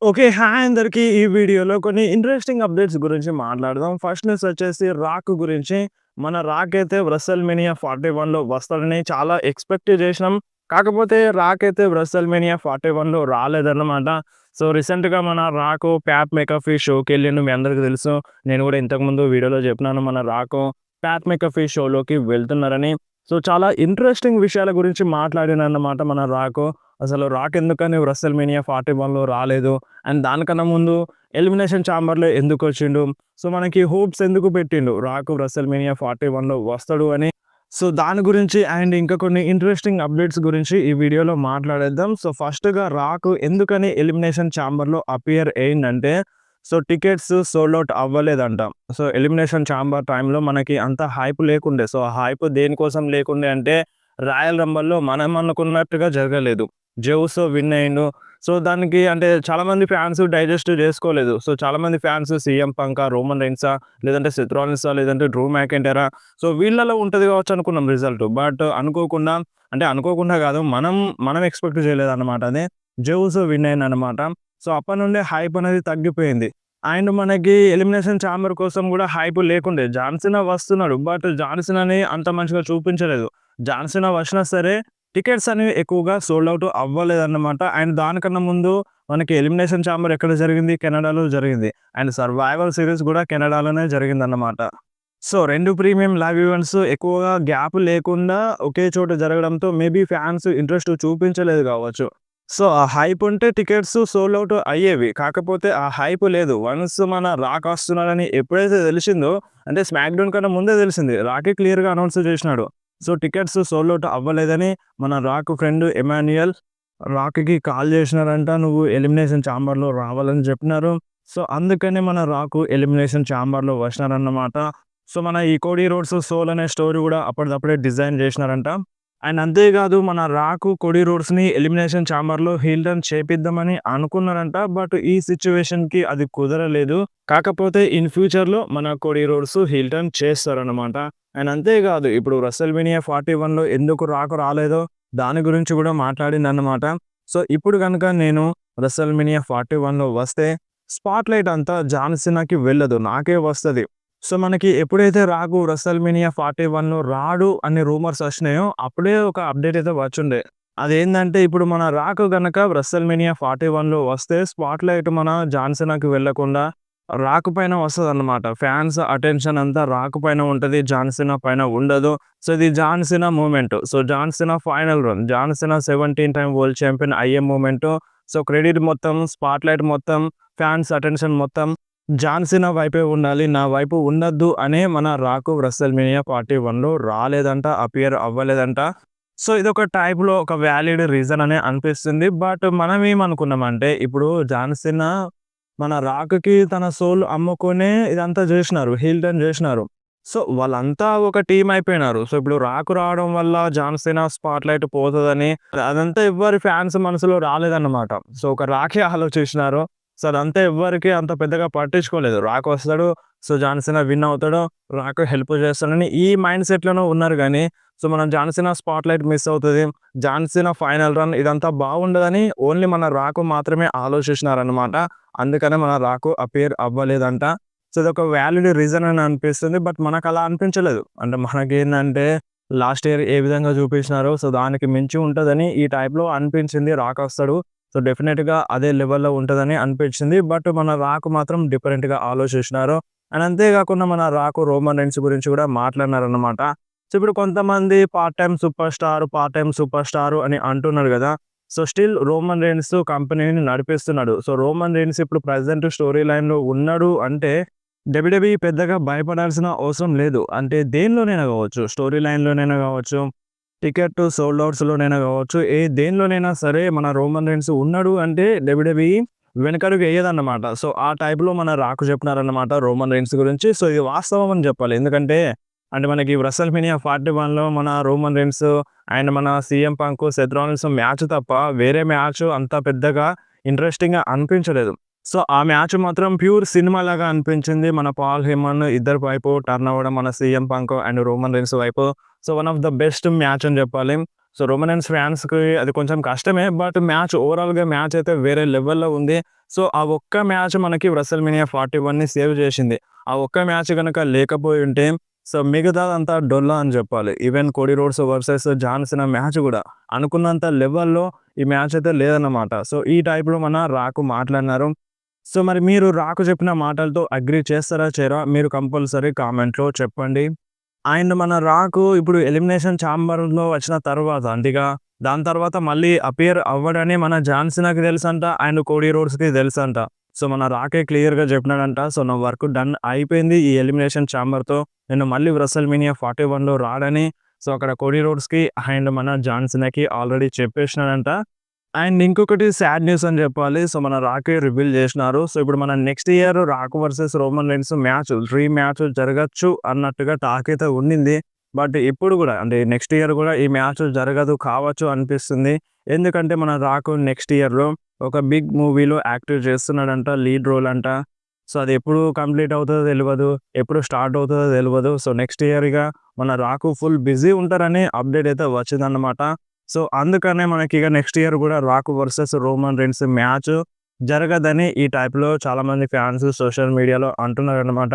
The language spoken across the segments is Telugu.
ఓకే. హాయ్ అందరికి. ఈ వీడియోలో కొన్ని ఇంట్రెస్టింగ్ అప్డేట్స్ గురించి మాట్లాడదాం. ఫస్ట్ న్యూస్ వచ్చేసి 'రాక్' గురించి. మన 'రాక్' అయితే 'వ్రెసల్‌మేనియా 41లో వస్తాడని చాలా ఎక్స్‌పెక్ట్ చేసినాం. కాకపోతే 'రాక్' అయితే 'వ్రెసల్‌మేనియా 41లో రాలేదన్నమాట. సో, రీసెంట్‌గా మన 'రాక్' 'ప్యాట్ మెకఫీ' షోకెళ్ళిండు. మీ అందరికీ తెలుసు. నేను కూడా ఇంతకుముందు వీడియోలో చెప్పినాను. మన 'రాక్' 'ప్యాట్ మెకఫీ' షోలోకి వెళ్తున్నారని. సో, చాలా ఇంట్రెస్టింగ్ విషయాల గురించి మాట్లాడిండన్నమాట మన 'రాక్.' అసలు 'రాక్' ఎందుకని 'వ్రెసల్‌మేనియా 41లో రాలేదు? అండ్ దానికన్నా ముందు ఎలిమినేషన్ ఛాంబర్‌లో ఎందుకొచ్చిండు? సో, మనకి హోప్స్ ఎందుకు పెట్టిండు 'రాక్' 'వ్రెసల్‌మేనియా 41లో వస్తాడు అని. సో, దాని గురించి అండ్ ఇంకా కొన్ని ఇంట్రెస్టింగ్ అప్డేట్స్ గురించి ఈ వీడియోలో మాట్లాడేద్దాం. సో, ఫస్ట్‌గా 'రాక్' ఎందుకని ఎలిమినేషన్ ఛాంబర్‌లో అపియర్ అయిండంటే, సో, టికెట్స్ సోల్డ్ ఔట్ అవ్వలేదంట. సో, ఎలిమినేషన్ ఛాంబర్ టైమ్‌లో మనకి అంత హైప్ లేకుండే. సో, ఆ హైప్ దేనికోసం లేకుండే అంటే, రాయల్ రంబల్‌లో మనం అనుకున్నట్టుగా జరగలేదు. జెఉసో విన్ అయిండు. సో, దానికి అంటే చాలామంది ఫ్యాన్స్ డైజెస్ట్ చేసుకోలేదు. సో, చాలామంది ఫ్యాన్స్ సీఎం పంకా, రోమన్ రైన్సా, లేదంటే సెత్ రాలిన్సా, లేదంటే డ్రూ మెకింటైరా, సో, వీళ్ళలో ఉంటది కావచ్చు అనుకున్నాం రిజల్ట్. బట్ అనుకోకుండా అంటే అనుకోకుండా కాదు, మనం ఎక్స్‌పెక్ట్ చేయలేదన్నమాట అది. జెఉసో విన్ అయిందన్నమాట. సో, అప్పటి నుండే హైప్ అనేది తగ్గిపోయింది. అండ్ మనకి ఎలిమినేషన్ ఛాంబర్ కోసం కూడా హైప్ లేకుండే. జాన్ సీనా వస్తున్నాడు. బట్ జాన్ సీనాని అంత మంచిగా చూపించలేదు. జాన్ సీనా వచ్చినా సరే టికెట్స్ అనేవి ఎక్కువగా సోల్డ్ ఔట్ అవ్వలేదన్నమాట. అండ్ దానికన్నా ముందు మనకి ఎలిమినేషన్ ఛాంబర్ ఎక్కడ జరిగింది? కెనడాలో జరిగింది. అండ్ సర్వైవల్ సీరీస్ కూడా కెనడాలోనే జరిగిందన్నమాట. సో, 2 ప్రీమియం లైవ్ ఈవెంట్స్ ఎక్కువగా గ్యాప్ లేకుండా ఒకే చోట జరగడంతో మేబీ ఫ్యాన్స్ ఇంట్రెస్ట్ చూపించలేదు కావచ్చు. సో, ఆ హైప్ ఉంటే టికెట్స్ సోల్డ్ ఔట్ అయ్యేవి. కాకపోతే ఆ హైప్ లేదు. వన్స్ మన 'రాక్' వస్తున్నాడని ఎప్పుడైతే తెలిసిందో, అంటే స్మాక్ డౌన్ కన్నా ముందే తెలిసింది. 'రాకే' క్లియర్‌గా అనౌన్స్ చేసినాడు. సో, టికెట్స్ సోల్డ్ ఔట్ అవ్వలేదని మన 'రాక్' ఫ్రెండ్ ఎమాన్యుయల్ 'రాక్‌కి' కాల్ చేసినారంట. నువ్వు ఎలిమినేషన్ ఛాంబర్‌లో రావాలని చెప్పినారు. సో, అందుకని మన 'రాక్' ఎలిమినేషన్ ఛాంబర్‌లో వచ్చినారన్నమాట. సో, మన ఈ 'కోడీ రోడ్స్ సోల్' అనే స్టోరీ కూడా అప్పటిదప్పుడే డిజైన్ చేసినారంట. అండ్ అంతేకాదు మన 'రాక్' 'కోడీ రోడ్స్‌ని ఎలిమినేషన్ ఛాంబర్‌లో హీల్ టర్న్ చేపిద్దామని అనుకున్నారంట. బట్ ఈ సిట్యుయేషన్‌కి అది కుదరలేదు. కాకపోతే ఇన్ ఫ్యూచర్‌లో మన 'కోడీ రోడ్స్' హీల్ టర్న్ చేస్తారన్నమాట. అండ్ అంతేకాదు ఇప్పుడు 'వ్రెసల్‌మేనియా 41లో ఎందుకు 'రాక్' రాలేదో దాని గురించి కూడా మాట్లాడిందన్నమాట. సో, ఇప్పుడు గనుక నేను 'వ్రెసల్‌మేనియా 41లో వస్తే స్పాట్‌లైట్ అంతా జాన్ సీనాకి వెళ్ళదు. నాకే వస్తది. సో, మనకి ఎప్పుడైతే 'రాక్' 'వ్రెసల్‌మేనియా 41లో రాడు అనే రూమర్స్ వచ్చినాయో అప్పుడే ఒక అప్డేట్ అయితే వచ్చుండే. అదేందంటే ఇప్పుడు మన 'రాక్' గనక 'వ్రెసల్‌మేనియా 41లో వస్తే స్పాట్‌లైట్ మన జాన్ సీనాకి వెళ్ళకుండా 'రాక్' పైన వస్తదన్నమాట. ఫ్యాన్స్ అటెన్షన్ అంతా 'రాక్' పైన ఉంటది. జాన్ సీనా పైన ఉండదు. సో, ఇది John Cena movement. So, John Cena final run. John Cena 17 time world champion అయ్యే మూవ్‌మెంట్. సో, క్రెడిట్ మొత్తం, స్పాట్‌లైట్ మొత్తం, ఫ్యాన్స్ అటెన్షన్ మొత్తం జాన్ సీనా వైపే ఉండాలి. నా వైపు ఉండొద్దు అనే మన 'రాక్' 'వ్రెసల్‌మేనియా 41లో రాలేదంట. అపియర్ అవ్వలేదంట. సో, ఇదొక టైప్‌లో ఒక వాలిడ్ రీజన్ అనే అనిపిస్తుంది. బట్ మనమేమనుకున్నామంటే ఇప్పుడు జాన్ సీనా మన 'రాక్‌కి' తన సోల్ అమ్ముకునే ఇదంతా జేసినారు. హీల్ టర్న్ జేసినారు. సో, వాళ్ళంతా ఒక టీమ్ అయిపోయినారు. సో, ఇప్పుడు 'రాక్' రావడం వల్ల జాన్ సీనా స్పాట్‌లైట్ పోతదని అదంతా ఎవ్వరి ఫ్యాన్స్ మనసులో రాలేదన్నమాట. సో, ఒక 'రాకే' ఆలోచించినారు. సో, అదంతా ఎవ్వరికీ అంత పెద్దగా పట్టించుకోలేదు. 'రాక్' వస్తాడు. సో, జాన్ సీనా విన్ అవుతాడు. 'రాక్' హెల్ప్ చేస్తాడని ఈ మైండ్ సెట్‌లోనే ఉన్నారు గానీ, సో, మనం జాన్ సీనా స్పాట్‌లైట్ మిస్ అవుతది. జాన్ సీనా ఫైనల్ రన్ ఇదంతా బాగుండదని ఓన్లీ మన 'రాక్' మాత్రమే ఆలోచించినారన్నమాట. అందుకనే మన 'రాక్' అపియర్ అవ్వలేదంట. సో, ఇదొక వాలిడ్ రీజన్ అని అనిపిస్తుంది. బట్ మనకలా అనిపించలేదు. అంటే మనకేందంటే లాస్ట్ ఇయర్ ఏ విధంగా చూపించినారో సో, దానికి మించి ఉంటదని ఈ టైప్‌లో అనిపించింది. 'రాక్' వస్తాడు. సో, డెఫినిట్‌గా అదే లెవెల్‌లో ఉంటదని అనిపించింది. బట్ మన 'రాక్' మాత్రం డిఫరెంట్‌గా ఆలోచించినారు. అండ్ అంతేకాకుండా మన 'రాక్' రోమన్ రైన్స్ గురించి కూడా మాట్లాడినారన్నమాట. సో, ఇప్పుడు కొంతమంది పార్ట్ టైమ్ సూపర్ స్టార్ అని అంటున్నారు గదా! సో, స్టిల్ రోమన్ రైన్స్ కంపెనీని నడిపిస్తున్నాడు. సో, రోమన్ రైన్స్ ఇప్పుడు ప్రెజెంట్ స్టోరీ లైన్‌లో ఉన్నాడు అంటే డబ్ల్యూడబ్ల్యూఈ పెద్దగా భయపడాల్సిన అవసరం లేదు. అంటే దేనిలోనైనా గావచ్చు. స్టోరీ లైన్‌లోనైనా గావచ్చు, టికెట్ సోల్డ్ ఔట్స్‌లోనైనా గావచ్చు, దేనిలోనైనా సరే మన రోమన్ రైన్స్ ఉన్నాడు అంటే డబ్ల్యూడబ్ల్యూఈ వెనకడుగు ఎయ్యదన్నమాట. సో, ఆ టైప్‌లో మన 'రాక్' చెప్పినారన్నమాట రోమన్ రైన్స్ గురించి. సో, ఇది వాస్తవం అని చెప్పాలి. ఎందుకంటే అంటే మనకి 'వ్రెసల్‌మేనియా 41లో మన రోమన్ రైన్స్ అండ్ మన CM punk, Seth Rollins match తప్ప వేరే మ్యాచ్ అంత పెద్దగా ఇంట్రెస్టింగ్‌గా అనిపించలేదు. సో, ఆ మ్యాచ్ మాత్రం ప్యూర్ సినిమాలాగా అనిపించింది. మన పాల్ హేమన్ ఇద్దరి వైపు టర్న్ అవ్వడం, మన CM Punk and Roman Reigns వైపు. So, one of the best match అని చెప్పాలి. సో, రోమన్ రైన్స్ ఫ్యాన్స్‌కి అది కొంచెం కష్టమే. బట్ ఓవరాల్‌గా మ్యాచ్ అయితే వేరే లెవెల్‌లో ఉంది. సో, ఆ ఒక్క మ్యాచ్ మనకి WrestleMania 41ని సేవ్ చేసింది. ఆ ఒక్క మ్యాచ్ గనక లేకపోయుంటే సో, మిగతాదంతా డొల్ల అని జెప్పాలి. Even Cody Rhodes versus John Cena match గూడా అనుకున్నంత లెవెల్‌లో ఈ మ్యాచ్ అయితే లేదన్నమాట. సో, ఈ టైప్‌లో మన రాకు మాట్లాడినారు. సో, మరి మీరు రాకు చెప్పిన మాటలతో అగ్రీ చేస్తారా? చేయరా? మీరు కంపల్సరీ కామెంట్‌లో చెప్పండి. అండ్ మన రాకు ఇప్పుడు ఎలిమినేషన్ ఛాంబర్‌లో వచ్చిన తర్వాత అంటే ఇక దాని తర్వాత మళ్ళీ అపియర్ అవ్వడని మన జాన్ సీనాకి తెలుసంట. అండ్ కోడీ రోడ్స్‌కి తెలుసంట. సో, మన రాకే క్లియర్‌గా చెప్పినాడంట. సో, నా వర్క్ డన్ అయిపోయింది ఈ ఎలిమినేషన్ ఛాంబర్‌తో. నేను మళ్ళీ WrestleMania 41లో రాడని సో, అక్కడ కోడీ రోడ్స్‌కి అండ్ మన జాన్ సీనాకి ఆల్రెడీ చెప్పేసినాడంట. అండ్ ఇంకొకటి సాడ్ న్యూస్ అని చెప్పాలి. సో, మన రాకే రివీల్ చేసినారు. సో, ఇప్పుడు మన next year rock versus Roman Reigns dream match జరగచ్చు అన్నట్టుగా టాక్ అయితే ఉండింది. బట్ ఇప్పుడు గూడా అంటే నెక్స్ట్ ఇయర్ గూడా ఈ మ్యాచ్ జరగదు కావచ్చు అనిపిస్తుంది. ఎందుకంటే మన రాకు నెక్స్ట్ ఇయర్‌లో ఒక బిగ్ మూవీలో యాక్టివ్ చేస్తున్నాడంట. లీడ్ రోల్ అంట. సో, అది ఎప్పుడు కంప్లీట్ అవుతదో తెలవదు. ఎప్పుడు స్టార్ట్ అవుతదో తెలవదు. సో, నెక్స్ట్ ఇయర్ ఇగ మన రాకు ఫుల్ బిజీ ఉంటారని అప్డేట్ అయితే వచ్చిందన్నమాట. సో, అందుకనే మనకిగ నెక్స్ట్ ఇయర్ గూడా rock versus Roman Reigns match జరగదని ఈ టైప్‌లో చాలామంది ఫ్యాన్స్ సోషల్ మీడియాలో అంటున్నారనమాట.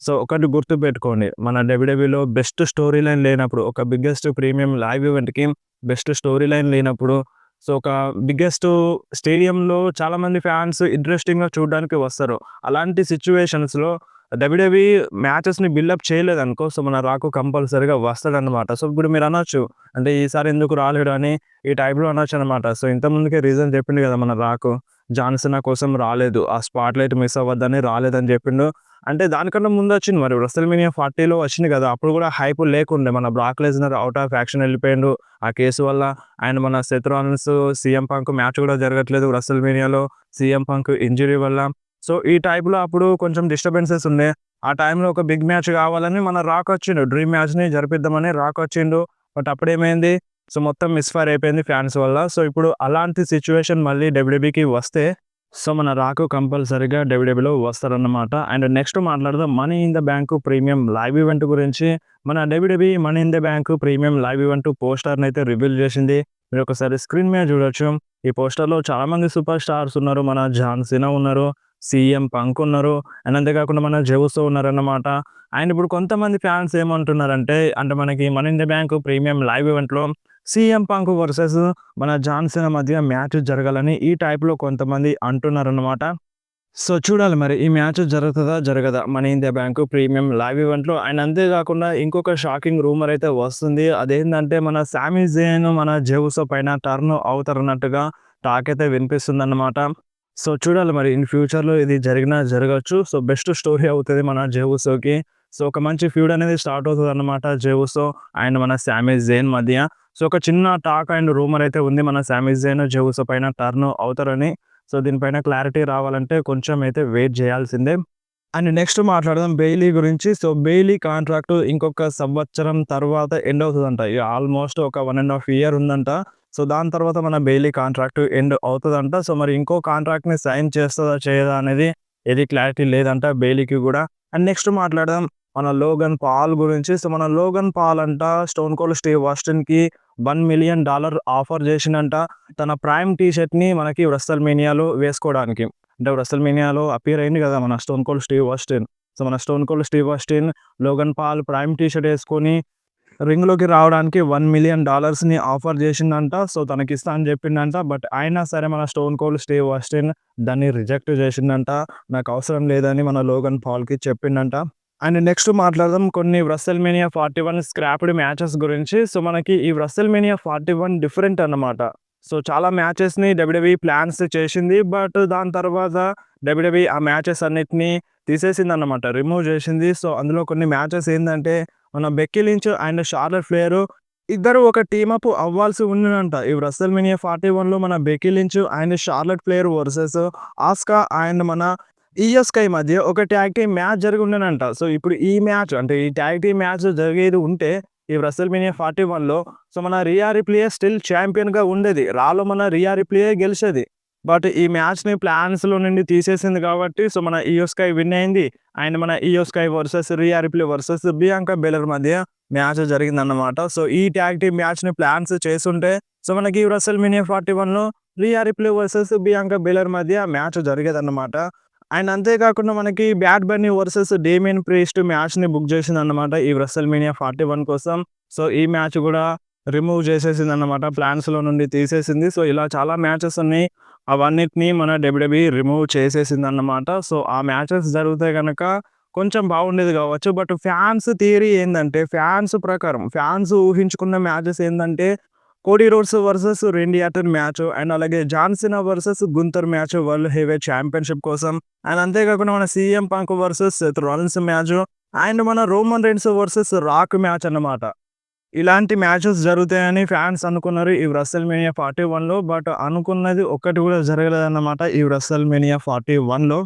సో, ఒకటి గుర్తుపెట్టుకోండి. మన డబ్ల్యూడబ్ల్యూలో బెస్ట్ స్టోరీ లైన్ లేనప్పుడు, ఒక బిగ్గెస్ట్ ప్రీమియం లైవ్ ఈవెంట్‌కి బెస్ట్ స్టోరీ లైన్ లేనప్పుడు, సో, ఒక బిగ్గెస్ట్ స్టేడియంలో చాలామంది ఫ్యాన్స్ ఇంట్రెస్టింగ్‌గా చూడడానికి వస్తారు. అలాంటి సిట్యుయేషన్స్‌లో డబ్ల్యూడబ్ల్యూఈ మ్యాచెస్‌ని బిల్డప్ చేయలేదనుకో, సో, మన రాకు కంపల్సరీగా వస్తాడనమాట. సో, ఇప్పుడు మీరనొచ్చు, అంటే ఈసారి ఎందుకు రాలేడు అని ఈ టైప్‌లో అనొచ్చనమాట. సో, ఇంతకుముందుకే రీజన్ చెప్పిండు గదా! మన రాకు. జాన్ సీనా కోసం రాలేదు. ఆ స్పాట్‌లైట్ మిస్ అవ్వద్దని రాలేదని జెప్పిండు. అంటే దానికన్నా ముందొచ్చింది మరి WrestleMania 40లో వచ్చింది గదా! అప్పుడు గూడా హైప్ లేకుండే. మన Brock Lesnar out of action ఎళ్ళిపోయిండు. ఆ కేసు వల్ల. అండ్ మన Seth Rollins, CM Punk match గూడా జరగట్లేదు WrestleManiaలో. సీఎం పంక్ ఇంజ్యూరీ వల్ల. సో, ఈ టైప్‌లో అప్పుడు కొంచెం డిస్టర్బెన్సెస్ ఉండే. ఆ టైంలో ఒక బిగ్ మ్యాచ్ కావాలని మన రాక్ వచ్చిండు. డ్రీమ్ మ్యాచ్‌ని జరిపిద్దామని రాక్ వచ్చిండు. బట్ అప్పుడేమైంది? సో, మొత్తం మిస్‌ఫైర్ అయిపోయింది ఫ్యాన్స్ వల్ల. సో, ఇప్పుడు అలాంటి సిట్యుయేషన్ మళ్ళీ డబ్ల్యూడబ్ల్యూఈకి వస్తే సో, మన రాకు కంపల్సరీగా డబ్ల్యూడబ్ల్యూలో వస్తారన్నమాట. అండ్ నెక్స్ట్ మాట్లాడదాం money in the bank premium live event గురించి. మన WWE money in the bank premium live event పోస్టర్‌నైతే రివీల్ చేసింది. మీరొకసారి స్క్రీన్ మీద చూడొచ్చు. ఈ పోస్టర్‌లో చాలామంది సూపర్ స్టార్స్ ఉన్నారు. మన జాన్ సీనా ఉన్నారు. సీఎం పంక్ ఉన్నారు. అండ్ అంతేకాకుండా మన జెవుసో ఉన్నారన్నమాట. అండ్ ఇప్పుడు కొంతమంది ఫ్యాన్స్ ఏమంటున్నారంటే, అంటే మనకి money in the bank premium live ఈవెంట్‌లో సీఎం పంక్ వర్సెస్ మన జాన్ సీనా మధ్య మ్యాచ్ జరగాలని ఈ టైప్‌లో కొంతమంది అంటున్నారన్నమాట. సో, చూడాలి మరి ఈ మ్యాచ్ జరుగుతదా? జరగదా? Money in the bank premium live ఈవెంట్‌లో. అండ్ అంతేకాకుండా ఇంకొక షాకింగ్ రూమర్ అయితే వస్తుంది. అదేంటంటే మన సామీ జేన్, మన జెవుసో పైన టర్న్ అవుతారన్నట్టుగా టాక్ అయితే వినిపిస్తుందన్నమాట. సో, చూడాలి మరి ఇన్ ఫ్యూచర్‌లో ఇది జరిగినా జరగొచ్చు. సో, బెస్ట్ స్టోరీ అవుతది మన జెవుసోకి. సో, ఒక మంచి ఫ్యూడ్ అనేది స్టార్ట్ అవుతదన్నమాట జెవుసో అండ్ మన సామీ జేన్ మధ్య. సో, ఒక చిన్న టాక్ అండ్ రూమర్ అయితే ఉంది. మన సామీ జేన్, జెవుసో పైన టర్న్ అవుతారని. సో, దీనిపైన క్లారిటీ రావాలంటే కొంచెం అయితే వెయిట్ చేయాల్సిందే. అండ్ నెక్స్ట్ మాట్లాడదాం బెయిలీ గురించి. సో, బెయిలీ కాంట్రాక్ట్ ఇంకొక సంవత్సరం తర్వాత ఎండ్ అవుతదంట. ఆల్మోస్ట్ ఒక 1½ ఇయర్ ఉందంట. సో, దాని తర్వాత మన బెయిలీ కాంట్రాక్ట్ ఎండ్ అవుతదంట. సో, మరి ఇంకో కాంట్రాక్ట్‌ని సైన్ చేస్తదా? చేయదా? అనేది ఏది క్లారిటీ లేదంట బెయిలీకి గూడా. అండ్ నెక్స్ట్ మాట్లాడదాం మన లోగన్ పాల్ గురించి. సో, మన లోగన్ పాల్ అంట స్టోన్ కోల్డ్ స్టీవ్ ఆస్టిన్‌కి $1 మిలియన్ ఆఫర్ చేసిండంట. తన ప్రైమ్ టీ షర్ట్‌ని మనకి WrestleManiaలో వేసుకోవడానికి. అంటే WrestleManiaలో అపియర్ అయింది గదా! మన Stone Cold Steve Austin. So, మన Stone Cold Steve Austin Logan Paul prime T shirt ఏసుకొని రింగ్‌లోకి రావడానికి $1 మిలియన్ ఆఫర్ చేసిండంట. సో, తనకిస్తా అని చెప్పిండంట. బట్ అయినా సరే మన స్టోన్ కోల్డ్ స్టీవ్ ఆస్టిన్ దాన్ని రిజెక్ట్ చేసిండంట. నాకు అవసరం లేదని మన లోగన్ పాల్‌కి చెప్పిండంట. అండ్ నెక్స్ట్ మాట్లాడదాం కొన్ని WrestleMania 41 స్క్రాప్డ్ మ్యాచెస్ గురించి. సో, మనకి ఈ WrestleMania 41 డిఫరెంట్ అన్నమాట. సో, చాలా మ్యాచెస్‌ని డబ్ల్యూడబ్ల్యూఈ ప్లాన్స్ చేసింది. బట్ దాని తర్వాత డబ్ల్యూడబ్ల్యూఈ ఆ మ్యాచెస్ అన్నిటిని తీసేసిందన్నమాట. రిమూవ్ చేసింది. సో, అందులో కొన్ని మ్యాచెస్ ఏందంటే మన Becky Lynch and Charlotte Flair ఇద్దరు ఒక టీమ్ అప్ అవ్వాల్సి ఉండిందంట. ఈ WrestleMania 41లో మన Becky Lynch and Charlotte Flair versus Asuka and మన ఈఎస్‌కై మధ్య ఒక టాగ్ టీమ్ మ్యాచ్ జరిగి ఉండెనంట. సో, ఇప్పుడు ఈ మ్యాచ్ అంటే ఈ టాగ్ టీమ్ మ్యాచ్ జరిగేది ఉంటే ఈ WrestleMania 41లో సో, మన రియా రిప్లీయే స్టిల్ ఛాంపియన్‌గా ఉండేది. రాలో మన రియా రిప్లీయే గెలిచేది. బట్ ఈ మ్యాచ్‌ని ప్లాన్స్‌లో నుండి తీసేసింది కాబట్టి సో, మన ఇయో స్కై విన్ అయింది. అండ్ మన Iyo Sky versus Rhea Ripley versus Bianca Belair మధ్య మ్యాచ్ జరిగిందన్నమాట. సో, ఈ టాగ్ టీమ్ మ్యాచ్‌ని ప్లాన్స్ చేసుంటే సో, మనకి రెసల్‌మేనియా 41లో Rhea Ripley versus Bianca Belair మధ్య మ్యాచ్ జరిగేదన్నమాట. అండ్ అంతే కాకుండా మనకి Bad Bunny versus Damian Priest మ్యాచ్‌ని బుక్ చేసిందన్నమాట ఈ రెసల్‌మేనియా 41 కోసం. సో, ఈ మ్యాచ్ కూడా రిమూవ్ చేసేసిందన్నమాట. ప్లాన్స్‌లో నుండి తీసేసింది. సో, ఇలా చాలా మ్యాచెస్ ఉన్నాయి. అవన్నిటిని మన డబ్ల్యూడబ్ల్యూఈ రిమూవ్ చేసేసిందన్నమాట. సో, ఆ మ్యాచెస్ జరిగితే గనక కొంచెం బాగుండేది కావచ్చు. బట్ ఫ్యాన్స్ థియరీ ఏందంటే, ఫ్యాన్స్ ప్రకారం ఫ్యాన్స్ ఊహించుకున్న మ్యాచెస్ ఏందంటే, Cody Rhodes versus Randy Orton match and అలాగే John Cena versus Gunther match world heavyweight championship కోసం. అండ్ అంతే కాకుండా మన CM Punk versus Seth Rollins match and మన Roman Reigns versus Rock match అన్నమాట. ఇలాంటి మ్యాచెస్ జరుగుతాయని ఫ్యాన్స్ అనుకున్నారు ఈ రెసల్‌మేనియా 41లో. బట్ అనుకున్నది ఒక్కటి కూడా జరగలేదన్నమాట ఈ రెసల్‌మేనియా 41లో.